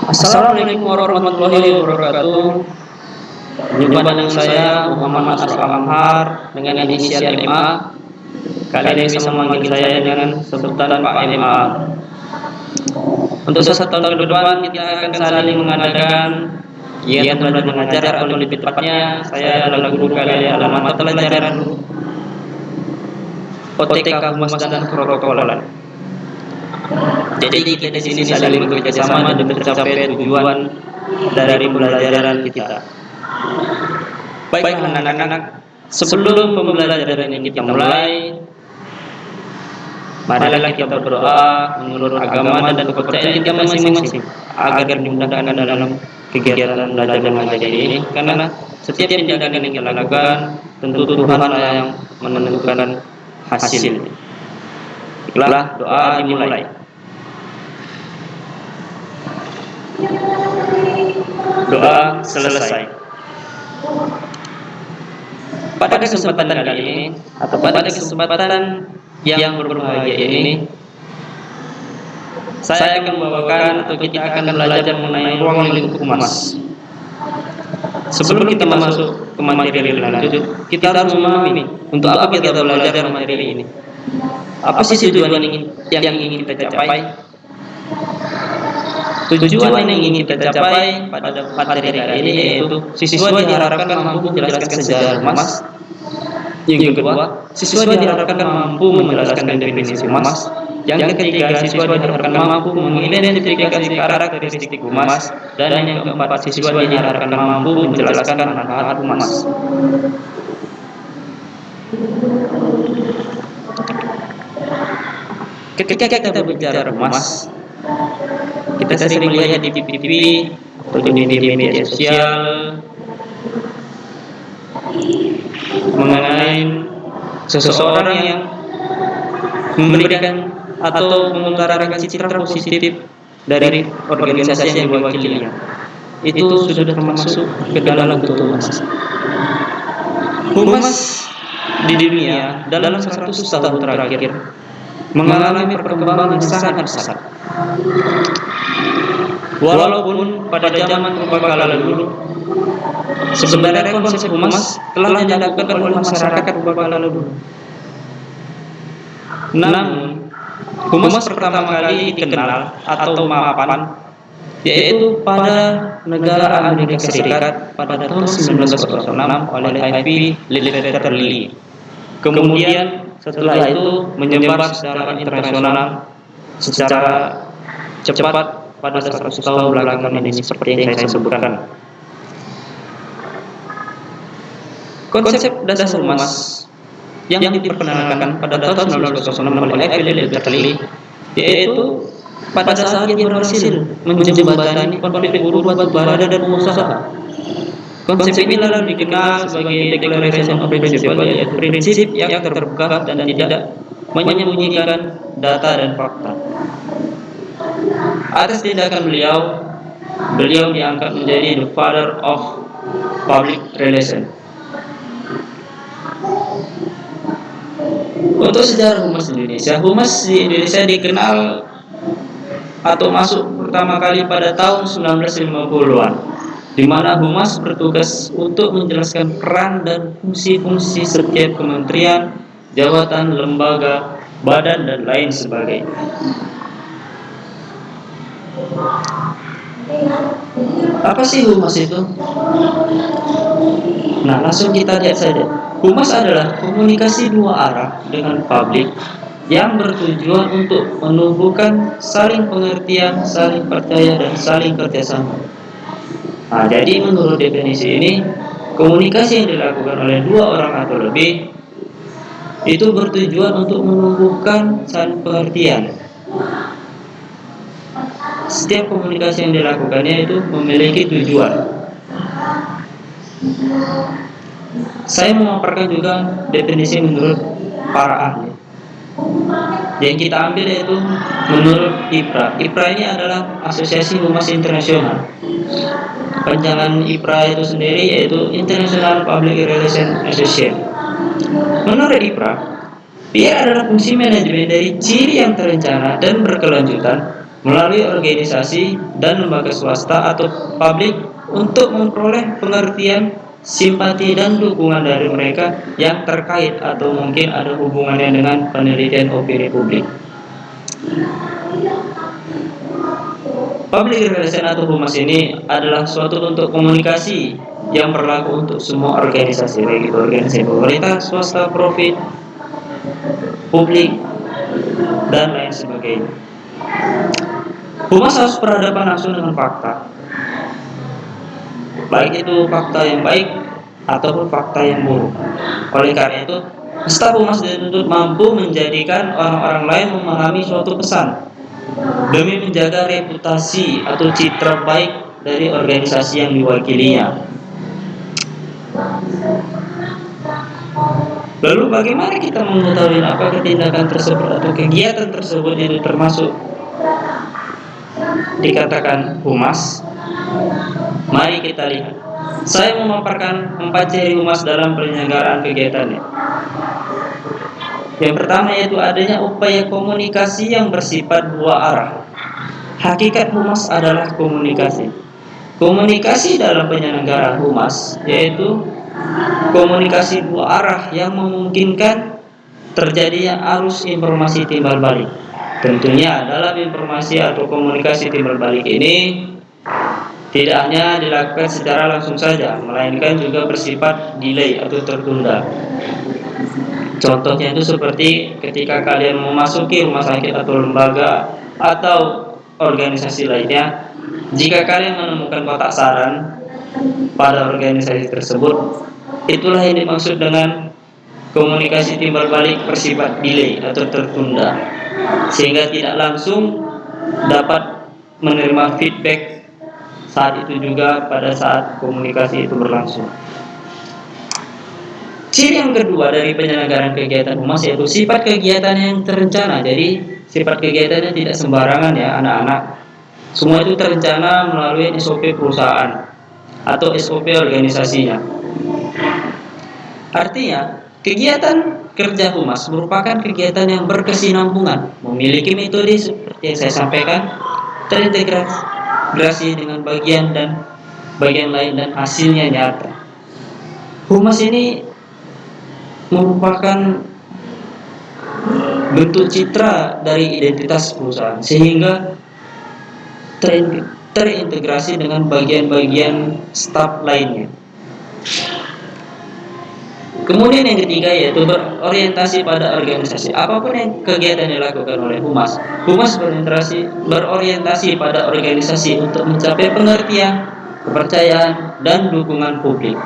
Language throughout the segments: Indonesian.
Assalamualaikum warahmatullahi wabarakatuh. Jumpa dengan saya Muhammad Asrul Amhar dengan inisial MA. Kalian bisa memanggil saya dengan sebutan Pak MA. Untuk 1 tahun ke depan kita akan saling mengadakan kegiatan belajar mengajar, atau lebih tepatnya saya adalah guru kalian dalam mata pelajaran OTK Humas dan Keprotokolan. Jadi kita di sini saling bekerja sama demi tercapai tujuan dari pembelajaran kita. Baik anak-anak, sebelum pembelajaran ini kita mulai, marilah kita berdoa menurut agama dan kepercayaan kita masing-masing agar dimudahkan dalam kegiatan belajar mengajar ini, karena setiap tindakan yang kita lakukan tentu Tuhanlah yang menentukan hasil. Baiklah, doa dimulai. Doa selesai. Pada kesempatan kali ini, atau pada kesempatan yang berbahagia ini, saya akan membawakan, atau kita akan belajar mengenai ruang lingkup humas. Sebelum kita masuk ke materi lebih lanjut, kita harus memahami untuk apa kita belajar materi ini. Apa sih tujuan yang ingin kita capai? Tujuan yang ingin kita capai pada materi kali ini yaitu siswa diharapkan mampu menjelaskan sejarah humas. Yang kedua, siswa diharapkan mampu menjelaskan definisi humas. Yang ketiga, siswa diharapkan mampu mengidentifikasi karakteristik humas. Dan yang keempat, siswa diharapkan mampu menjelaskan manfaat humas. Ketika kita bicara humas, kita sering melihat di TV atau di media sosial mengenai seseorang yang memberikan atau mengutarakan citra positif dari organisasi yang diwakilinya. Itu sudah termasuk ke dalam bentuk humas. Humas di dunia dalam 100 tahun terakhir mengalami perkembangan yang sangat pesat. Walaupun pada zaman purbakala dulu sebenarnya konsep humas telah dilakukan oleh masyarakat purbakala dulu. Namun humas pertama kali dikenal atau mapan yaitu pada negara Amerika Serikat pada tahun 1906 oleh I.P. Leverteri. Kemudian setelah itu menyebar secara internasional secara cepat pada 100 tahun belakangan ini, seperti yang saya sebutkan. Konsep dasar humas yang diperkenalkan pada tahun 1906 oleh I.P. Leverteri yaitu pada saat dia berhasil menjembatani konflik buruh batubara dan pengusaha. Konsep ini lalu dikenal sebagai Declaration of Principle, yaitu prinsip yang terbuka dan tidak menyembunyikan data dan fakta. Atas tindakan beliau diangkat menjadi the father of public relations. Untuk sejarah humas Indonesia, humas di Indonesia dikenal atau masuk pertama kali pada tahun 1950-an, di mana humas bertugas untuk menjelaskan peran dan fungsi-fungsi setiap kementerian, jabatan, lembaga, badan, dan lain sebagainya. Apa sih humas itu? Nah, langsung kita lihat saja. Humas adalah komunikasi dua arah dengan publik yang bertujuan untuk menumbuhkan saling pengertian, saling percaya, dan saling kerjasama. Nah, jadi menurut definisi ini, komunikasi yang dilakukan oleh dua orang atau lebih itu bertujuan untuk menumbuhkan saling pengertian. Setiap komunikasi yang dilakukannya itu memiliki tujuan. Saya memaparkan juga definisi menurut para ahli. Yang kita ambil yaitu menurut IPRA. IPRA ini adalah Asosiasi Humas Internasional. Panjangan IPRA itu sendiri yaitu International Public Relations Association. Menurut IPRA, PR adalah fungsi manajemen dari ciri yang terencana dan berkelanjutan melalui organisasi dan lembaga swasta atau publik untuk memperoleh pengertian, simpati dan dukungan dari mereka yang terkait atau mungkin ada hubungannya dengan penelitian opini publik. Public relation atau humas ini adalah suatu bentuk komunikasi yang berlaku untuk semua organisasi, baik itu organisasi pemerintah, swasta, profit, publik, dan lain sebagainya. Humas harus berhadapan langsung dengan fakta, baik itu fakta yang baik ataupun fakta yang buruk. Oleh karena itu, staf humas dituntut mampu menjadikan orang-orang lain memahami suatu pesan demi menjaga reputasi atau citra baik dari organisasi yang diwakilinya. Lalu bagaimana kita mengetahui apakah tindakan tersebut atau kegiatan tersebut itu termasuk dikatakan humas? Mari kita lihat. Saya memaparkan 4 ciri humas dalam penyelenggaraan kegiatannya. Yang pertama yaitu adanya upaya komunikasi yang bersifat dua arah. Hakikat humas adalah komunikasi. Komunikasi dalam penyelenggaraan humas yaitu komunikasi dua arah yang memungkinkan terjadinya arus informasi timbal balik. Tentunya dalam informasi atau komunikasi timbal balik ini tidak hanya dilakukan secara langsung saja, melainkan juga bersifat delay atau tertunda. Contohnya itu seperti ketika kalian memasuki rumah sakit atau lembaga atau organisasi lainnya, jika kalian menemukan kotak saran pada organisasi tersebut, itulah yang dimaksud dengan komunikasi timbal balik bersifat delay atau tertunda, sehingga tidak langsung dapat menerima feedback saat itu juga pada saat komunikasi itu berlangsung. Ciri yang kedua dari penyelenggaraan kegiatan humas yaitu sifat kegiatan yang terencana. Jadi sifat kegiatannya tidak sembarangan ya anak-anak. Semua itu terencana melalui SOP perusahaan atau SOP organisasinya. Artinya kegiatan kerja humas merupakan kegiatan yang berkesinambungan, memiliki metode seperti yang saya sampaikan, terintegrasi dengan bagian lain dan hasilnya nyata. Humas ini merupakan bentuk citra dari identitas perusahaan sehingga terintegrasi dengan bagian-bagian staf lainnya. Kemudian yang ketiga yaitu berorientasi pada organisasi. Apapun yang kegiatan dilakukan oleh humas berorientasi pada organisasi untuk mencapai pengertian, kepercayaan, dan dukungan publik.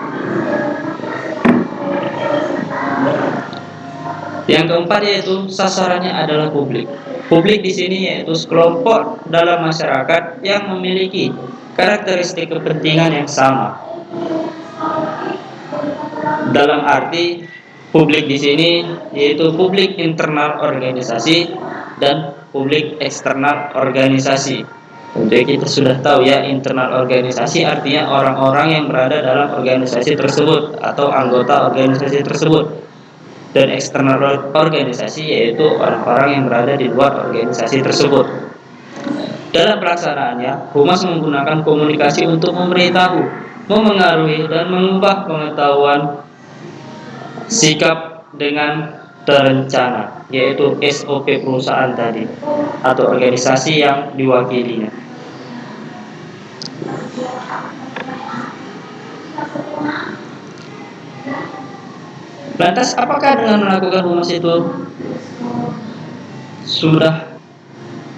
Yang keempat yaitu sasarannya adalah publik. Publik di sini yaitu sekelompok dalam masyarakat yang memiliki karakteristik kepentingan yang sama. Dalam arti publik di sini yaitu publik internal organisasi dan publik eksternal organisasi. Tentu kita sudah tahu ya, internal organisasi artinya orang-orang yang berada dalam organisasi tersebut atau anggota organisasi tersebut. Dan eksternal organisasi yaitu orang-orang yang berada di luar organisasi tersebut. Dalam pelaksanaannya, humas menggunakan komunikasi untuk memberitahu, memengaruhi, dan mengubah pengetahuan sikap dengan terencana, yaitu SOP perusahaan tadi atau organisasi yang diwakilinya. Lantas apakah dengan melakukan humas itu sudah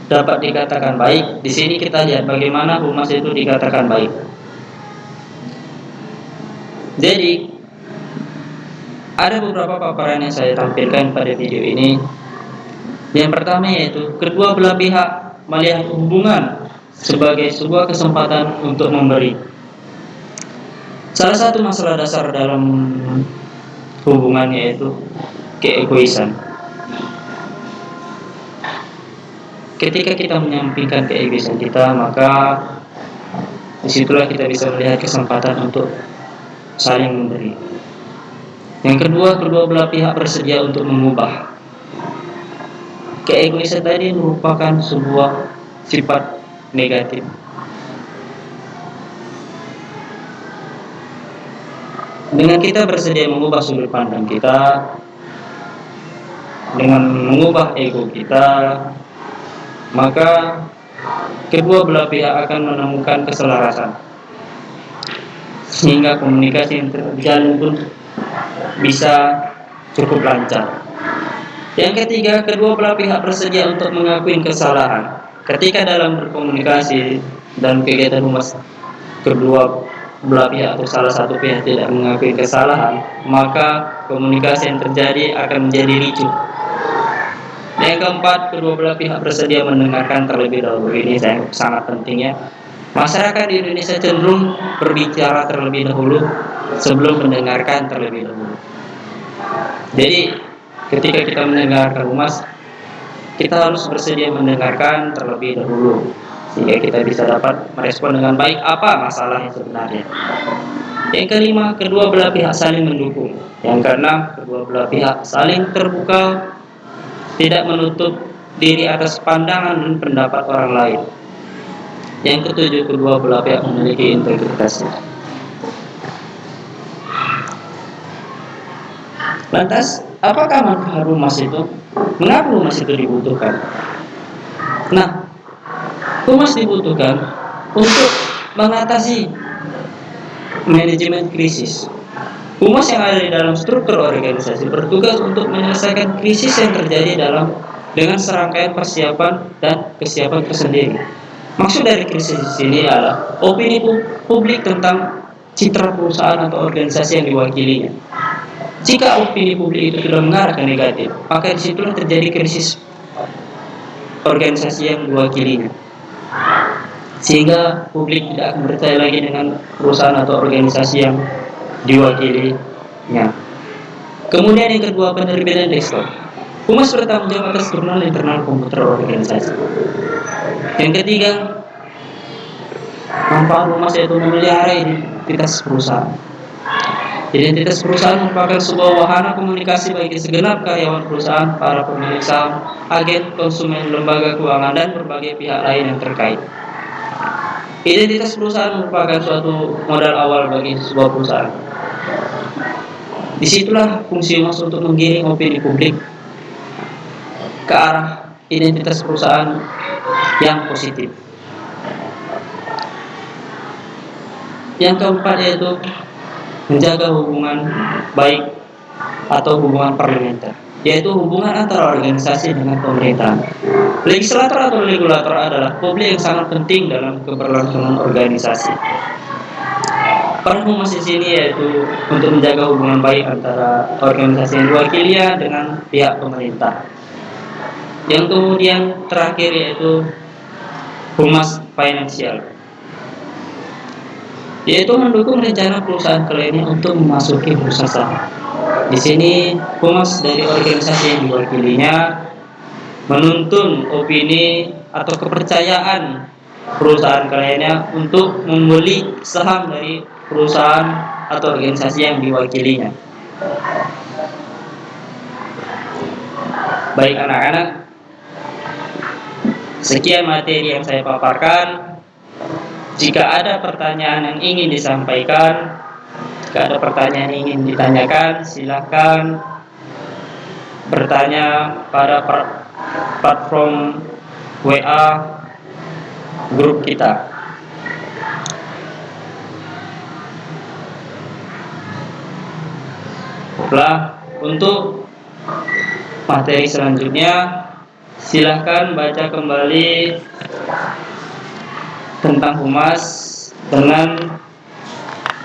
dapat dikatakan baik? Di sini kita lihat bagaimana humas itu dikatakan baik. Jadi ada beberapa paparan yang saya tampilkan pada video ini. Yang pertama yaitu kedua belah pihak melihat hubungan sebagai sebuah kesempatan untuk memberi. Salah satu masalah dasar dalam hubungannya yaitu keegoisan. Ketika kita menyampingkan keegoisan kita, maka disitulah kita bisa melihat kesempatan untuk saling memberi. Yang kedua, kedua belah pihak bersedia untuk mengubah. Keegoisan tadi merupakan sebuah sifat negatif. Dengan kita bersedia mengubah sudut pandang kita, dengan mengubah ego kita, maka kedua belah pihak akan menemukan keselarasan, sehingga komunikasi yang terjalin pun bisa cukup lancar. Yang ketiga, kedua belah pihak bersedia untuk mengakui kesalahan. Ketika dalam berkomunikasi dan kegiatan humas, kedua belah pihak atau salah satu pihak tidak mengakui kesalahan, maka komunikasi yang terjadi akan menjadi ricuh. Yang keempat, kedua belah pihak bersedia mendengarkan terlebih dahulu. Ini sangat penting ya. Masyarakat di Indonesia cenderung berbicara terlebih dahulu sebelum mendengarkan terlebih dahulu. Jadi ketika kita mendengarkan humas, kita harus bersedia mendengarkan terlebih dahulu, sehingga kita bisa dapat merespon dengan baik apa masalah yang sebenarnya. Yang kelima, kedua belah pihak saling mendukung. Yang keenam, kedua belah pihak saling terbuka, tidak menutup diri atas pandangan dan pendapat orang lain. Yang ketujuh, kedua belah pihak memiliki integritas. Lantas, apakah manfaat humas itu? Mengapa humas itu dibutuhkan? Nah, humas dibutuhkan untuk mengatasi manajemen krisis. Humas yang ada di dalam struktur organisasi bertugas untuk menyelesaikan krisis yang terjadi dengan serangkaian persiapan dan kesiapan tersendiri. Maksud dari krisis ini adalah opini publik tentang citra perusahaan atau organisasi yang diwakilinya. Jika opini publik itu sudah mengarah ke negatif, maka disitulah terjadi krisis organisasi yang diwakilinya, sehingga publik tidak akan percaya lagi dengan perusahaan atau organisasi yang diwakilinya. Kemudian yang kedua, penerbitan desktop. Humas bertanggung jawab atas jurnal internal komputer organisasi. Yang ketiga, manfaat humas yaitu memelihara identitas perusahaan. Identitas perusahaan merupakan sebuah wahana komunikasi bagi segenap karyawan perusahaan, para pemilik saham, agen, konsumen, lembaga keuangan, dan berbagai pihak lain yang terkait. Identitas perusahaan merupakan suatu modal awal bagi sebuah perusahaan. Disitulah fungsi humas untuk menggiring opini publik ke arah identitas perusahaan yang positif. Yang keempat yaitu menjaga hubungan baik atau hubungan parlementer, yaitu hubungan antara organisasi dengan pemerintahan. Legislator atau regulator adalah publik yang sangat penting dalam keberlangsungan organisasi. Peran humas di sini yaitu untuk menjaga hubungan baik antara organisasi yang diwakilinya dengan pihak pemerintah. Yang kemudian terakhir yaitu humas finansial, yaitu mendukung rencana perusahaan kliennya untuk memasuki bursa saham. Di sini humas dari organisasi yang diwakilinya menuntun opini atau kepercayaan perusahaan kliennya untuk membeli saham dari perusahaan atau organisasi yang diwakilinya. Baik anak-anak, sekian materi yang saya paparkan. Jika ada pertanyaan yang ingin disampaikan, jika ada pertanyaan yang ingin ditanyakan, silakan bertanya pada platform WA grup kita. Untuk materi selanjutnya, silakan baca kembali tentang humas dengan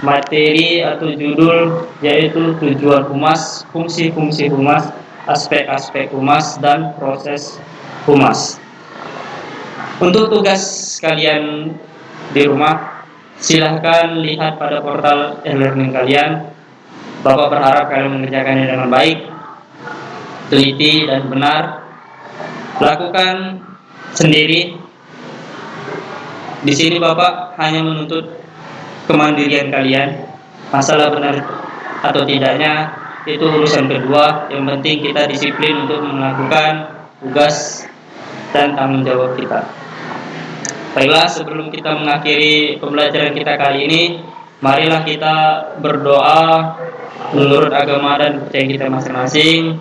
materi atau judul yaitu tujuan humas, fungsi-fungsi humas, aspek-aspek humas, dan proses humas. Untuk tugas kalian di rumah, silahkan lihat pada portal e-learning kalian. Bapak berharap kalian mengerjakannya dengan baik, teliti dan benar. Lakukan sendiri. Di sini Bapak hanya menuntut kemandirian kalian. Masalah benar atau tidaknya itu urusan kedua. Yang penting kita disiplin untuk melakukan tugas dan tanggung jawab kita. Baiklah, sebelum kita mengakhiri pembelajaran kita kali ini, marilah kita berdoa menurut agama dan percaya kita masing-masing,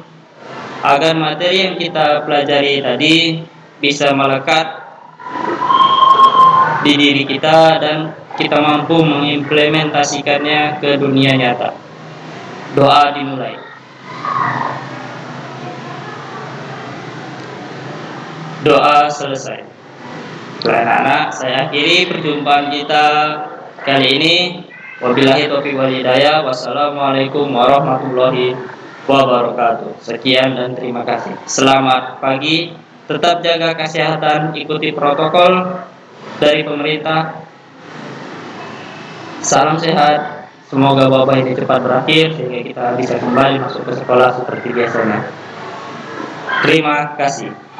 agar materi yang kita pelajari tadi bisa melekat di diri kita dan kita mampu mengimplementasikannya ke dunia nyata. Doa dimulai. Doa selesai. Anak-anak, saya akhiri perjumpaan kita kali ini. Wabillahi taufiq wal hidayah. Wassalamualaikum warahmatullahi wabarakatuh. Sekian dan terima kasih. Selamat pagi. Tetap jaga kesehatan, ikuti protokol dari pemerintah. Salam sehat. Semoga wabah ini cepat berakhir sehingga kita bisa kembali masuk ke sekolah seperti biasanya. Terima kasih.